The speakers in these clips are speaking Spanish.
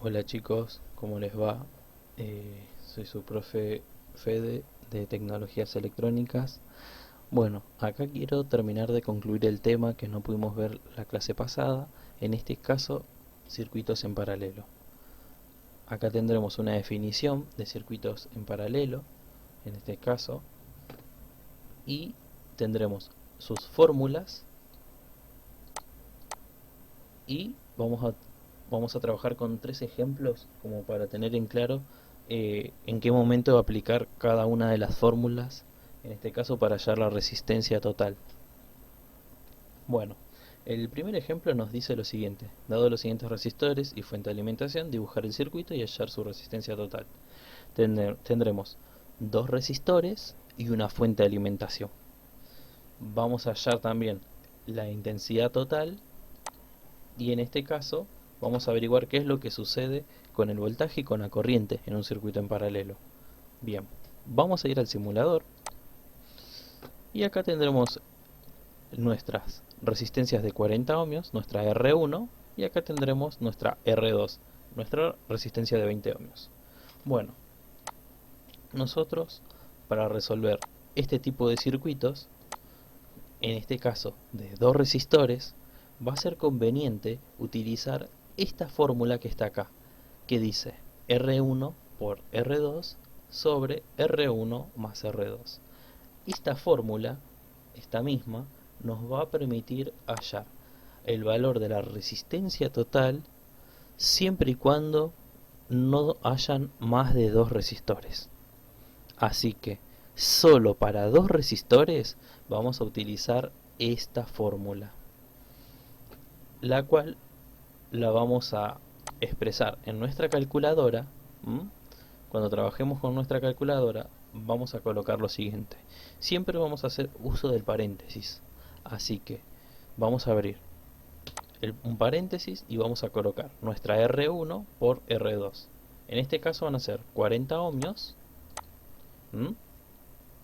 Hola chicos, ¿cómo les va? Soy su profe Fede de Tecnologías Electrónicas. Bueno, acá quiero terminar de concluir el tema que no pudimos ver la clase pasada, en este caso, circuitos en paralelo. Acá tendremos una definición de circuitos en paralelo, en este caso, y tendremos sus fórmulas y vamos a trabajar con tres ejemplos como para tener en claro en qué momento aplicar cada una de las fórmulas, en este caso para hallar la resistencia total. Bueno, el primer ejemplo nos dice lo siguiente: dado los siguientes resistores y fuente de alimentación, dibujar el circuito y hallar su resistencia total. Tendremos dos resistores y una fuente de alimentación. Vamos a hallar también la intensidad total y en este caso vamos a averiguar qué es lo que sucede con el voltaje y con la corriente en un circuito en paralelo. Bien, vamos a ir al simulador y acá tendremos nuestras resistencias de 40 ohmios, nuestra R1, y acá tendremos nuestra R2, nuestra resistencia de 20 ohmios. Bueno, nosotros para resolver este tipo de circuitos, en este caso de dos resistores, va a ser conveniente utilizar esta fórmula que está acá, que dice R1 por R2 sobre R1 más R2. Esta fórmula, esta misma, nos va a permitir hallar el valor de la resistencia total siempre y cuando no hayan más de dos resistores. Así que solo para dos resistores vamos a utilizar esta fórmula, la cual la vamos a expresar en nuestra calculadora. ¿M? Cuando trabajemos con nuestra calculadora vamos a colocar lo siguiente: siempre vamos a hacer uso del paréntesis, así que vamos a abrir un paréntesis y vamos a colocar nuestra R1 por R2. En este caso van a ser 40 ohmios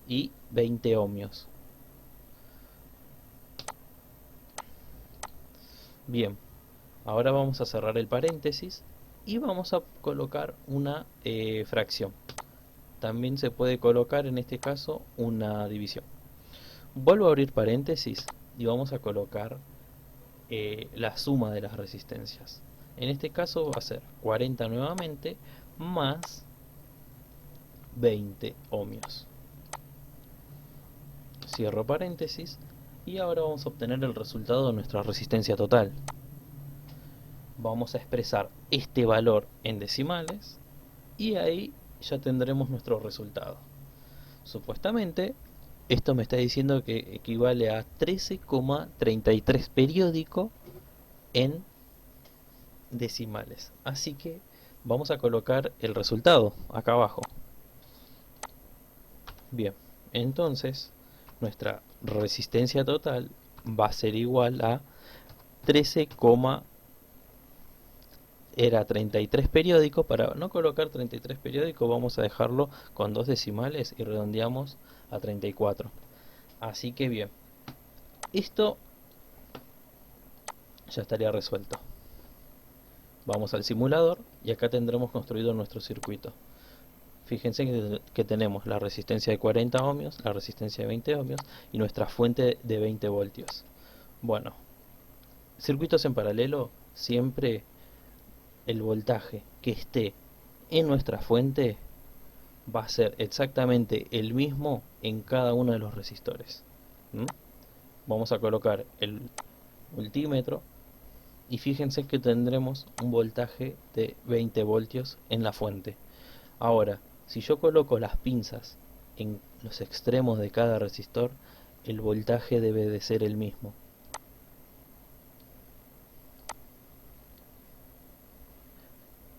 y 20 ohmios. Bien, ahora vamos a cerrar el paréntesis y vamos a colocar una fracción. También se puede colocar en este caso una división. Vuelvo a abrir paréntesis y vamos a colocar la suma de las resistencias. En este caso va a ser 40 nuevamente más 20 ohmios. Cierro paréntesis y ahora vamos a obtener el resultado de nuestra resistencia total. Vamos a expresar este valor en decimales y ahí ya tendremos nuestro resultado. Supuestamente esto me está diciendo que equivale a 13,33 periódico en decimales. Así que vamos a colocar el resultado acá abajo. Bien, entonces nuestra resistencia total va a ser igual a 13, era 33 periódico. Para no colocar 33 periódico vamos a dejarlo con dos decimales y redondeamos a 34. Así que bien, esto ya estaría resuelto. Vamos al simulador y acá tendremos construido nuestro circuito. Fíjense que tenemos la resistencia de 40 ohmios, la resistencia de 20 ohmios y nuestra fuente de 20 voltios. Bueno, circuitos en paralelo, siempre el voltaje que esté en nuestra fuente va a ser exactamente el mismo en cada uno de los resistores. ¿Mm? Vamos a colocar el multímetro y fíjense que tendremos un voltaje de 20 voltios en la fuente. Ahora, si yo coloco las pinzas en los extremos de cada resistor, el voltaje debe de ser el mismo.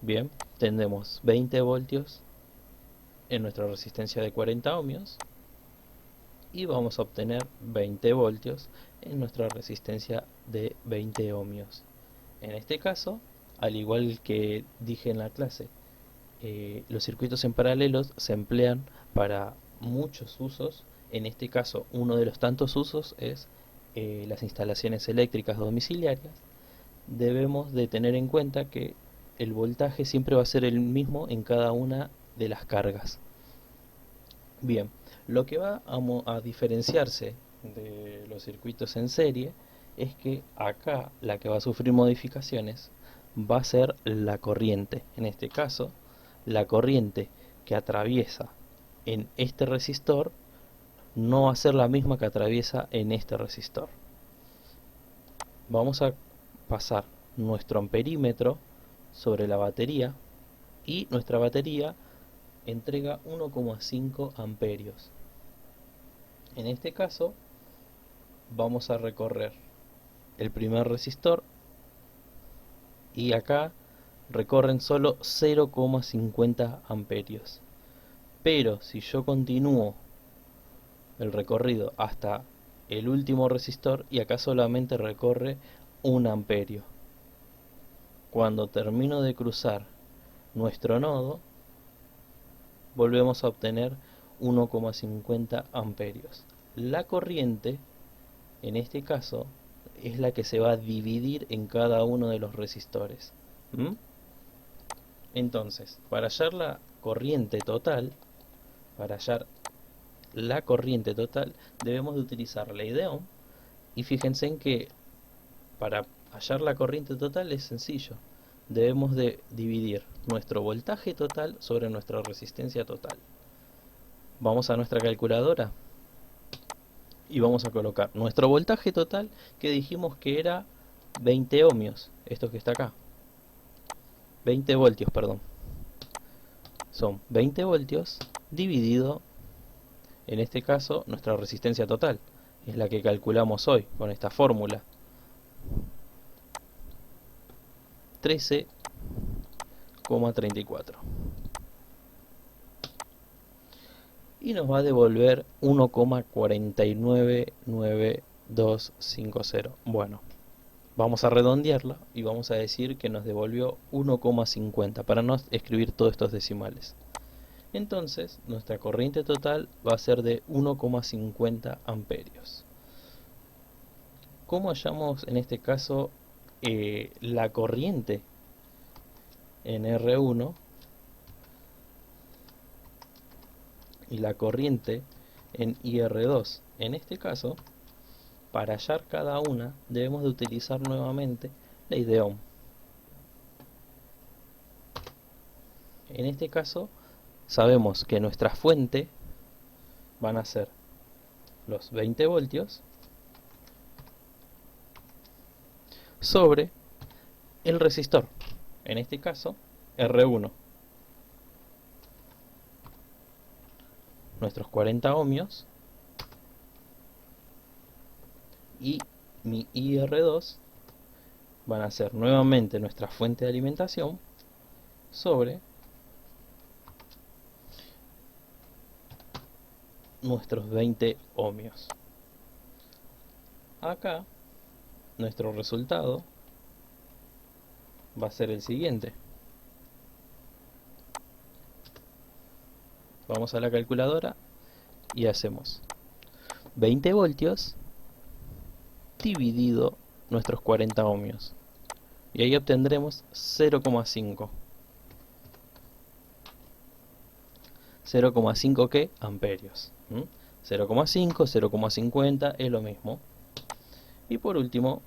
Bien, tendremos 20 voltios en nuestra resistencia de 40 ohmios y vamos a obtener 20 voltios en nuestra resistencia de 20 ohmios. En este caso, al igual que dije en la clase, los circuitos en paralelos se emplean para muchos usos. En este caso, uno de los tantos usos es las instalaciones eléctricas domiciliarias. Debemos de tener en cuenta que el voltaje siempre va a ser el mismo en cada una de las cargas. Bien, lo que va a diferenciarse de los circuitos en serie es que acá la que va a sufrir modificaciones va a ser la corriente. En este caso, la corriente que atraviesa en este resistor no va a ser la misma que atraviesa en este resistor. Vamos a pasar nuestro amperímetro sobre la batería y nuestra batería entrega 1,5 amperios. En este caso vamos a recorrer el primer resistor y acá recorren solo 0,50 amperios. Pero si yo continúo el recorrido hasta el último resistor y acá solamente recorre 1 amperio. Cuando termino de cruzar nuestro nodo, volvemos a obtener 1,50 amperios. La corriente, en este caso, es la que se va a dividir en cada uno de los resistores. Entonces, para hallar la corriente total, debemos de utilizar la Ley de Ohm. Y fíjense en que para hallar la corriente total es sencillo. Debemos de dividir nuestro voltaje total sobre nuestra resistencia total. Vamos a nuestra calculadora y vamos a colocar nuestro voltaje total, que dijimos que era 20 ohmios, esto que está acá, 20 voltios, perdón. Son 20 voltios dividido, en este caso, nuestra resistencia total, es la que calculamos hoy con esta fórmula. 13,34. Y nos va a devolver 1,499250. Bueno, vamos a redondearla y vamos a decir que nos devolvió 1,50 para no escribir todos estos decimales. Entonces, nuestra corriente total va a ser de 1,50 amperios. ¿Cómo hallamos en este caso la corriente en R1 y la corriente en IR2? En este caso, para hallar cada una, debemos de utilizar nuevamente la Ley de Ohm. En este caso, sabemos que nuestra fuente van a ser los 20 voltios sobre el resistor, en este caso R1, nuestros 40 ohmios, y mi IR2 van a ser nuevamente nuestra fuente de alimentación sobre nuestros 20 ohmios. Acá nuestro resultado va a ser el siguiente. Vamos a la calculadora y hacemos 20 voltios dividido nuestros 40 ohmios. Y ahí obtendremos 0,5. 0,5 ¿qué? Amperios. 0,5, 0,50 es lo mismo. Y por último,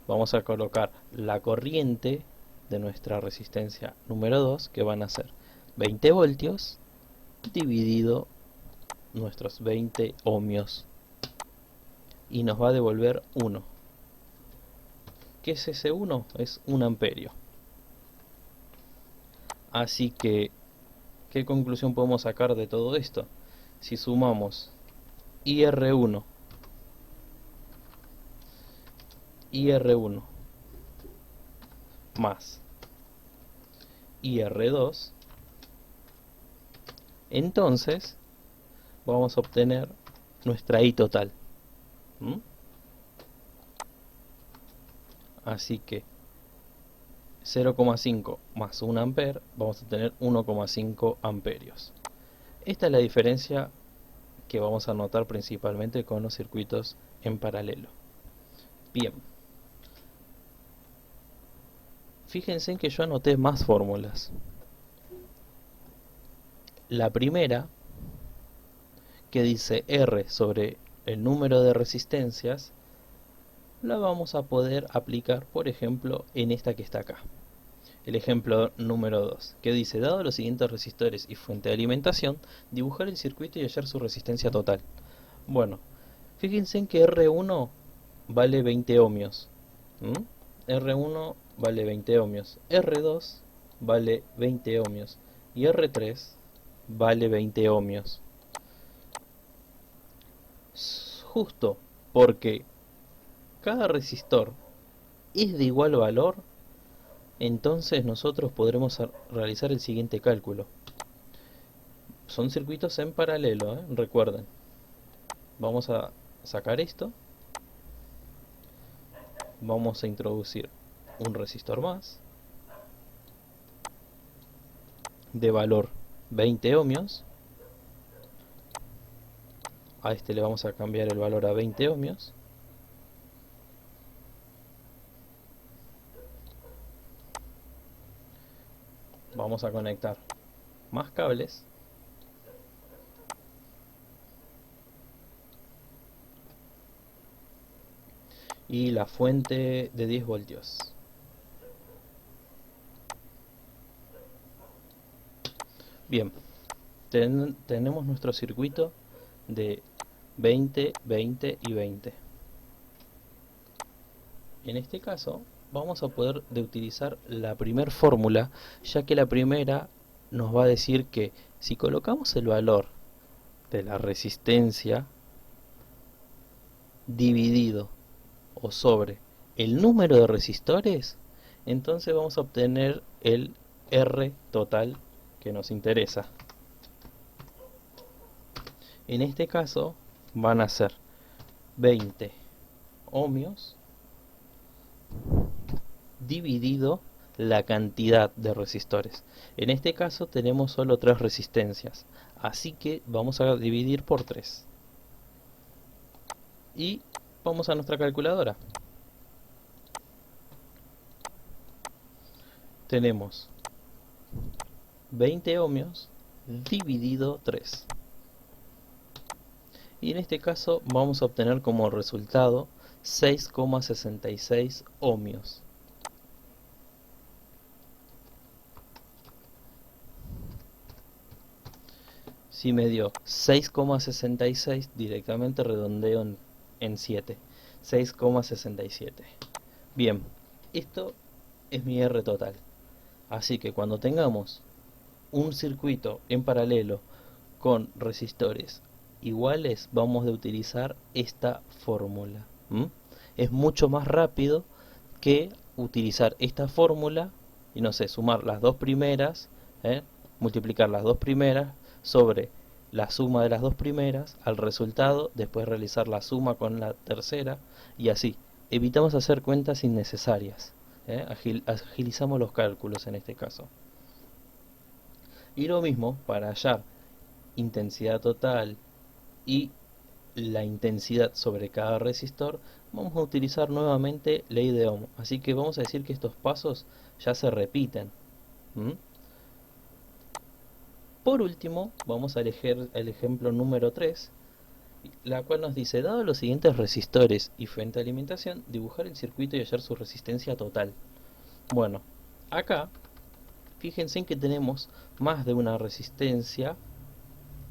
vamos a colocar la corriente de nuestra resistencia número 2, que van a ser 20 voltios dividido nuestros 20 ohmios. Y nos va a devolver 1. ¿Qué es ese 1? Es 1 amperio. Así que, ¿qué conclusión podemos sacar de todo esto? Si sumamos IR1 más IR2, entonces vamos a obtener nuestra I total. Así que 0,5 más 1 amper, vamos a tener 1,5 amperios. Esta es la diferencia que vamos a notar principalmente con los circuitos en paralelo. Bien. fíjense en que yo anoté más fórmulas. La primera, que dice R sobre el número de resistencias, la vamos a poder aplicar, por ejemplo, en esta que está acá. El ejemplo número 2, que dice, dado los siguientes resistores y fuente de alimentación, dibujar el circuito y hallar su resistencia total. Bueno, fíjense en que R1 vale 20 ohmios. R1 vale 20 ohmios. R2 vale 20 ohmios. Y R3 vale 20 ohmios. Justo porque cada resistor es de igual valor, entonces nosotros podremos realizar el siguiente cálculo. Son circuitos en paralelo, recuerden. Vamos a sacar esto. Vamos a introducir un resistor más de valor 20 ohmios. A este le vamos a cambiar el valor a 20 ohmios. Vamos a conectar más cables. Y la fuente de 10 voltios. Bien, tenemos nuestro circuito de 20, 20 y 20. En este caso vamos a poder utilizar la primera fórmula, ya que la primera nos va a decir que si colocamos el valor de la resistencia dividido o sobre el número de resistores, entonces vamos a obtener el R total que nos interesa. En este caso van a ser 20 ohmios dividido la cantidad de resistores. En este caso tenemos solo 3 resistencias, así que vamos a dividir por 3. Y vamos a nuestra calculadora. Tenemos 20 ohmios dividido 3. Y en este caso vamos a obtener como resultado 6,66 ohmios. Si me dio 6,66, directamente redondeo en 7. 6,67. Bien, esto es mi R total. Así que cuando tengamos un circuito en paralelo con resistores iguales, vamos a utilizar esta fórmula. Es mucho más rápido que utilizar esta fórmula y no sé, sumar las dos primeras, multiplicar las dos primeras sobre la suma de las dos primeras al resultado, después realizar la suma con la tercera y así. Evitamos hacer cuentas innecesarias. Agilizamos los cálculos en este caso. Y lo mismo para hallar intensidad total y la intensidad sobre cada resistor, vamos a utilizar nuevamente ley de Ohm. Así que vamos a decir que estos pasos ya se repiten. Por último, vamos a elegir el ejemplo número 3, la cual nos dice, dado los siguientes resistores y fuente de alimentación, dibujar el circuito y hallar su resistencia total. Bueno, acá, fíjense en que tenemos más de una resistencia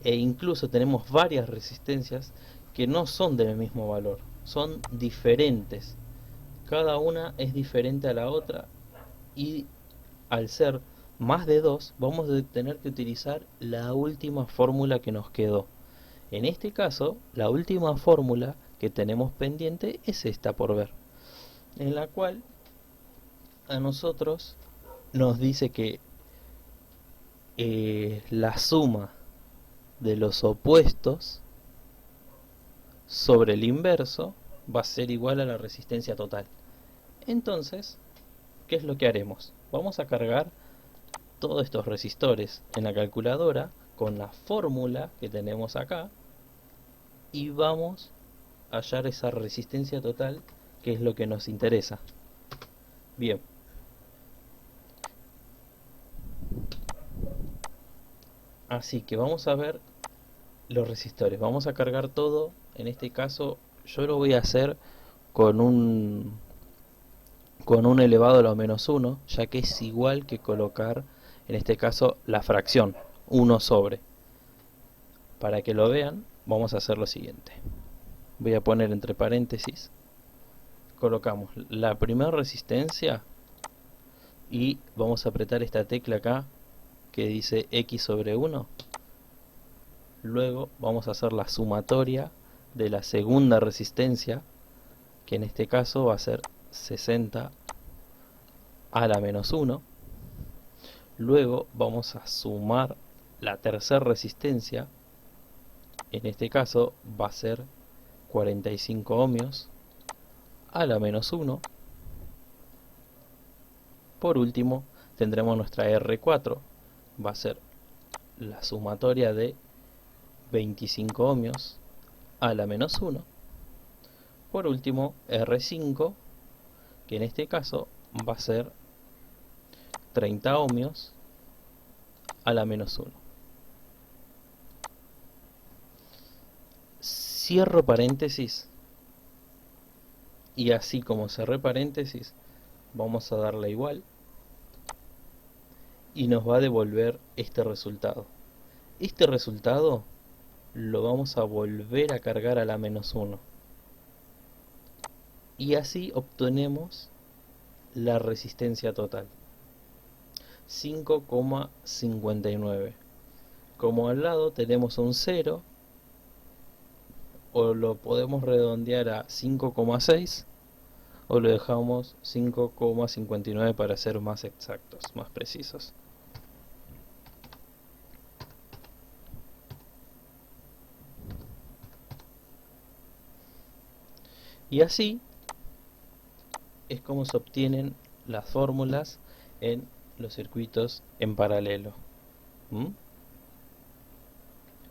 e incluso tenemos varias resistencias que no son del mismo valor, son diferentes. Cada una es diferente a la otra y al ser más de 2 vamos a tener que utilizar la última fórmula que nos quedó. En este caso, la última fórmula que tenemos pendiente es esta por ver, en la cual a nosotros nos dice que la suma de los opuestos sobre el inverso va a ser igual a la resistencia total. Entonces, ¿qué es lo que haremos? Vamos a cargar todos estos resistores en la calculadora con la fórmula que tenemos acá y vamos a hallar esa resistencia total, que es lo que nos interesa. Bien, Así que vamos a ver los resistores. Vamos a cargar todo. En este caso yo lo voy a hacer con un elevado a lo menos 1, ya que es igual que colocar, en este caso, la fracción 1 sobre. Para que lo vean, vamos a hacer lo siguiente. Voy a poner entre paréntesis, colocamos la primera resistencia y vamos a apretar esta tecla acá que dice X sobre 1. Luego vamos a hacer la sumatoria de la segunda resistencia, que en este caso va a ser 60 a la menos 1. Luego vamos a sumar la tercera resistencia, en este caso va a ser 45 ohmios a la menos 1. Por último tendremos nuestra R4, va a ser la sumatoria de 25 ohmios a la menos 1. Por último R5, que en este caso va a ser 30 ohmios a la menos 1. Cierro paréntesis y así como cerré paréntesis vamos a darle igual y nos va a devolver este resultado. Este resultado lo vamos a volver a cargar a la menos 1 y así obtenemos la resistencia total, 5,59. Como al lado tenemos un 0, o lo podemos redondear a 5,6 o lo dejamos 5,59 para ser más exactos, más precisos. Y así es como se obtienen las fórmulas en los circuitos en paralelo. ¿Mm?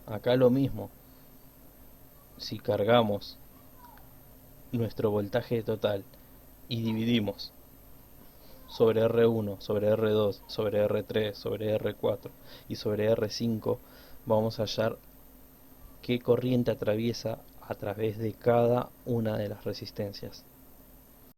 Acá lo mismo. Si cargamos nuestro voltaje total y dividimos sobre R1, sobre R2, sobre R3, sobre R4 y sobre R5, vamos a hallar qué corriente atraviesa a través de cada una de las resistencias.